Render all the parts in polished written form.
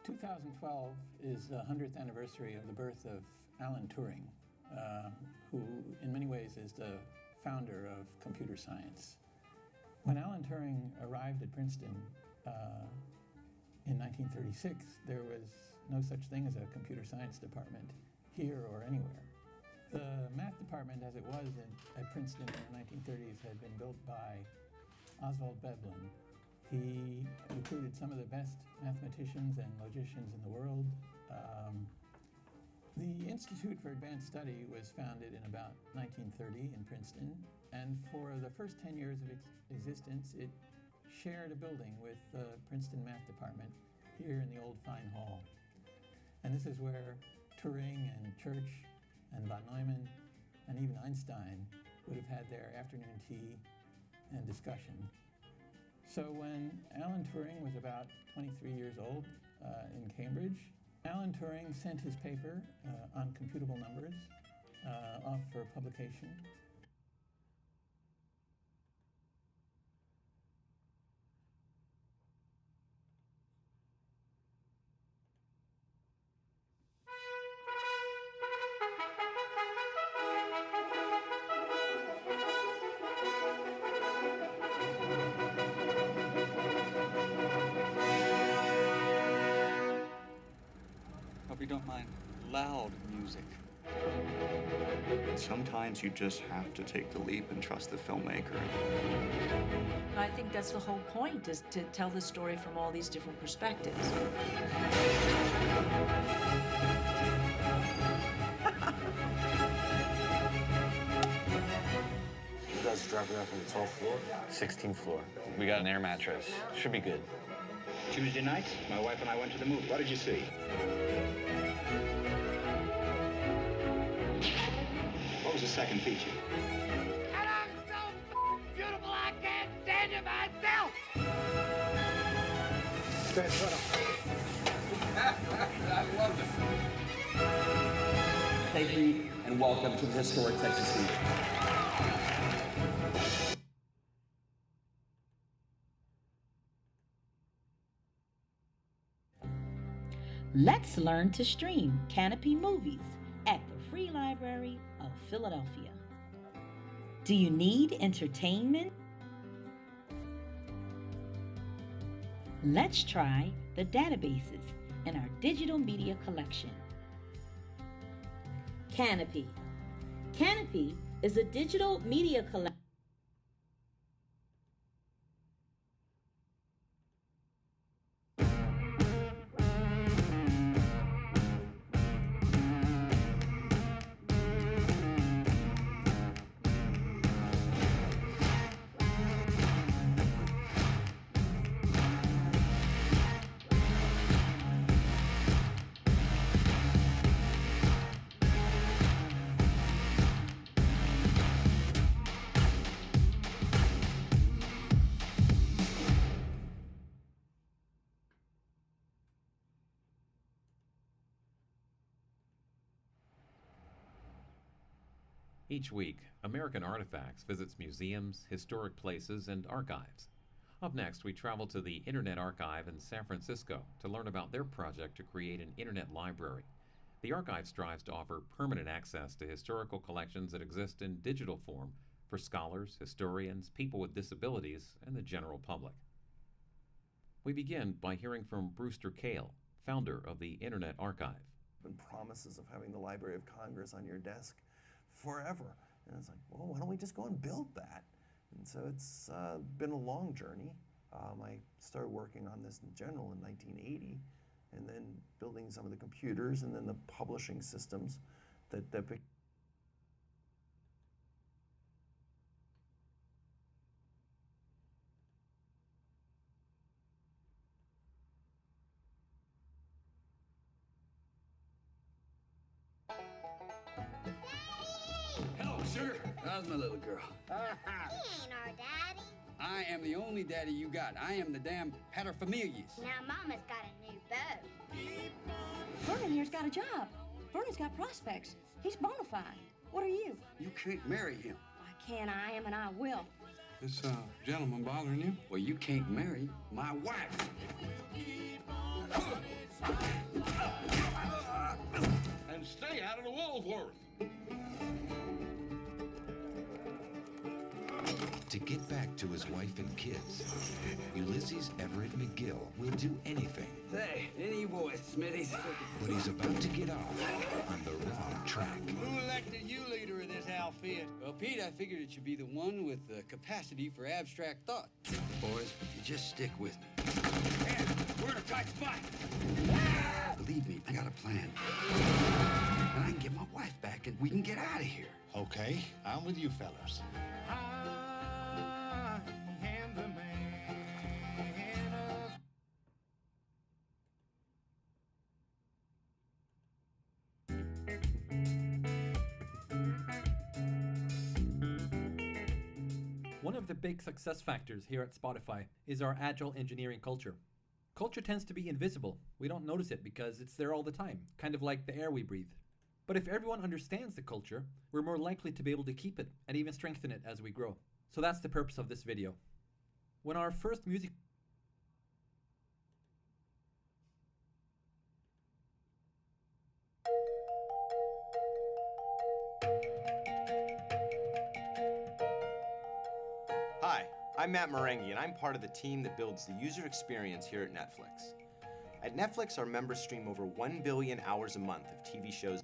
2012 is the 100th anniversary of the birth of Alan Turing, who in many ways is the founder of computer science. When Alan Turing arrived at Princeton in 1936, there was no such thing as a computer science department here or anywhere. The math department as it was at Princeton in the 1930s had been built by Oswald Veblen. He recruited some of the best mathematicians and logicians in the world. The Institute for Advanced Study was founded in about 1930 in Princeton, and for the first 10 years of its existence, it shared a building with the Princeton Math Department here in the old Fine Hall. And this is where Turing and Church and von Neumann and even Einstein would have had their afternoon tea and discussion. So when Alan Turing was about 23 years old in Cambridge, Alan Turing sent his paper on computable numbers off for publication. Hope you don't mind loud music. Sometimes you just have to take the leap and trust the filmmaker. I think that's the whole point, is to tell the story from all these different perspectives. You guys dropping out from the 12th floor? 16th floor. We got an air mattress. Should be good. Tuesday night, my wife and I went to the movie. What did you see? What was the second feature? And I'm so beautiful I can't stand it myself! I love it. Thank you and welcome to the historic Texas Theater. Let's learn to stream Canopy Movies at the Free Library of Philadelphia. Do you need entertainment? Let's try the databases in our digital media collection. Canopy. Canopy is a digital media collection. Each week, American Artifacts visits museums, historic places, and archives. Up next, we travel to the Internet Archive in San Francisco to learn about their project to create an Internet library. The archive strives to offer permanent access to historical collections that exist in digital form for scholars, historians, people with disabilities, and the general public. We begin by hearing from Brewster Kahle, founder of the Internet Archive. And promises of having the Library of Congress on your desk forever. And it's like, well, why don't we just go and build that? And so it's been a long journey. I started working on this in general in 1980, and then building some of the computers and then the publishing systems that Sugar, how's my little girl? He ain't our daddy. I am the only daddy you got. I am the damn paterfamilias. Now Mama's got a new beau. Vernon here's got a job. Vernon's got prospects. He's bona fide. What are you? You can't marry him. I can, I am, and I will. This gentleman bothering you? Well, you can't marry my wife. And stay out of the Woolworth. To get back to his wife and kids, Ulysses Everett McGill will do anything. Say, any boys, Smithies. But he's about to get off on the wrong track. Who elected you leader of this outfit? Well, Pete, I figured it should be the one with the capacity for abstract thought. Boys, if you just stick with me. Man, we're in a tight spot. Believe me, I got a plan. And I can get my wife back and we can get out of here. Okay, I'm with you fellas. One of the big success factors here at Spotify is our agile engineering culture. Culture tends to be invisible. We don't notice it because it's there all the time, kind of like the air we breathe. But if everyone understands the culture, we're more likely to be able to keep it and even strengthen it as we grow. So that's the purpose of this video. When our first music Hi, I'm Matt Marenghi, and I'm part of the team that builds the user experience here at Netflix. At Netflix, our members stream over 1 billion hours a month of TV shows.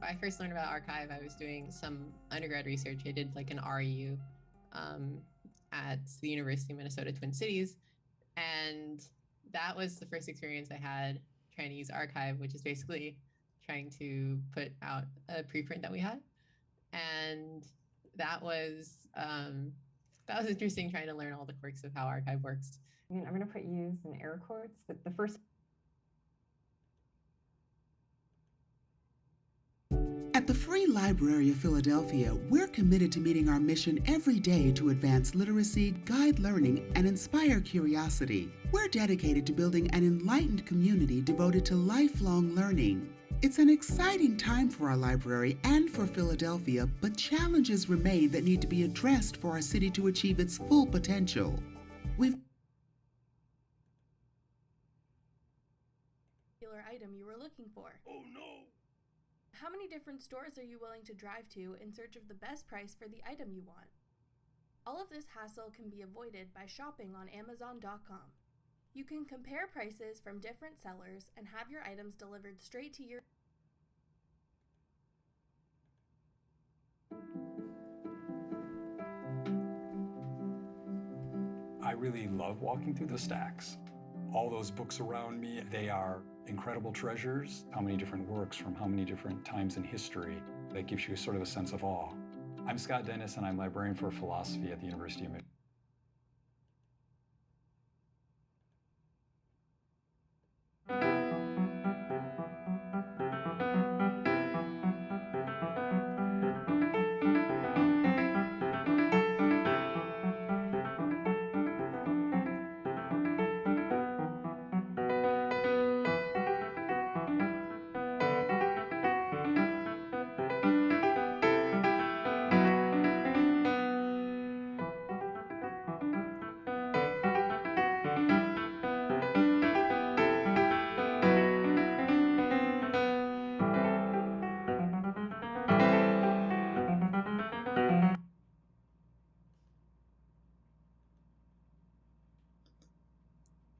I first learned about Archive, I was doing some undergrad research. I did like an REU at the University of Minnesota Twin Cities, and that was the first experience I had trying to use Archive, which is basically trying to put out a preprint that we had. And that was interesting, trying to learn all the quirks of how Archive works. I mean, I'm going to put use in air quotes, but the first. At the Free Library of Philadelphia, we're committed to meeting our mission every day to advance literacy, guide learning, and inspire curiosity. We're dedicated to building an enlightened community devoted to lifelong learning. It's an exciting time for our library and for Philadelphia, but challenges remain that need to be addressed for our city to achieve its full potential. Item you were looking for. Oh no! How many different stores are you willing to drive to in search of the best price for the item you want? All of this hassle can be avoided by shopping on Amazon.com. You can compare prices from different sellers and have your items delivered straight to your. I really love walking through the stacks. All those books around me, they are incredible treasures. How many different works from how many different times in history. That gives you sort of a sense of awe. I'm Scott Dennis, and I'm librarian for philosophy at the University of Michigan.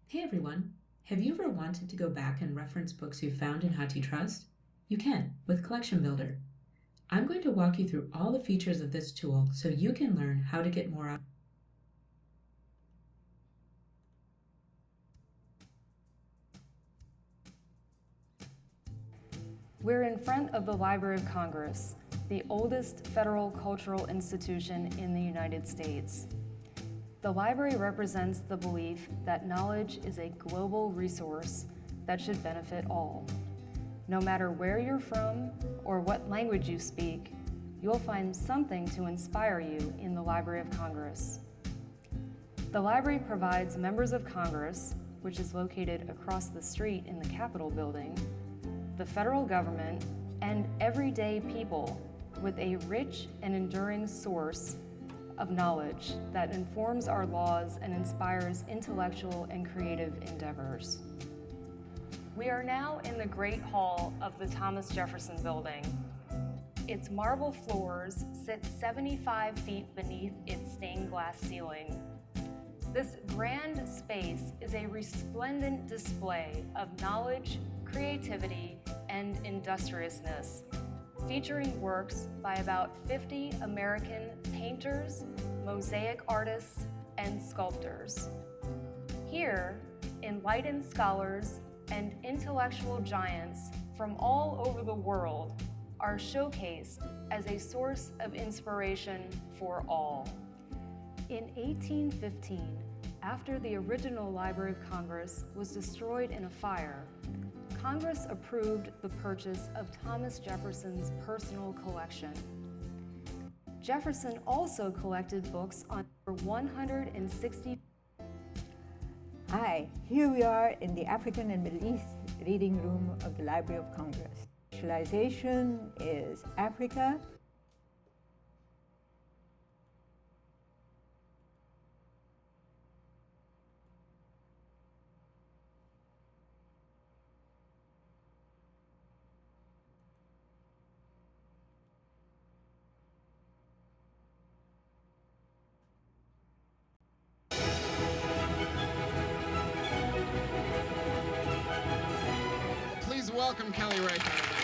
Hey everyone, have you ever wanted to go back and reference books you found in HathiTrust? You can with Collection Builder. I'm going to walk you through all the features of this tool so you can learn how to get more out. We're in front of the Library of Congress, the oldest federal cultural institution in the United States. The library represents the belief that knowledge is a global resource that should benefit all. No matter where you're from or what language you speak, you'll find something to inspire you in the Library of Congress. The library provides members of Congress, which is located across the street in the Capitol building, the federal government, and everyday people with a rich and enduring source of knowledge that informs our laws and inspires intellectual and creative endeavors. We are now in the Great Hall of the Thomas Jefferson Building. Its marble floors sit 75 feet beneath its stained glass ceiling. This grand space is a resplendent display of knowledge, creativity, and industriousness, featuring works by about 50 American painters, mosaic artists, and sculptors. Here, enlightened scholars and intellectual giants from all over the world are showcased as a source of inspiration for all. In 1815, after the original Library of Congress was destroyed in a fire, Congress approved the purchase of Thomas Jefferson's personal collection. Jefferson also collected books on over 160. Hi, here we are in the African and Middle East reading room of the Library of Congress. Specialization is Africa. Please welcome Kelly Reichardt.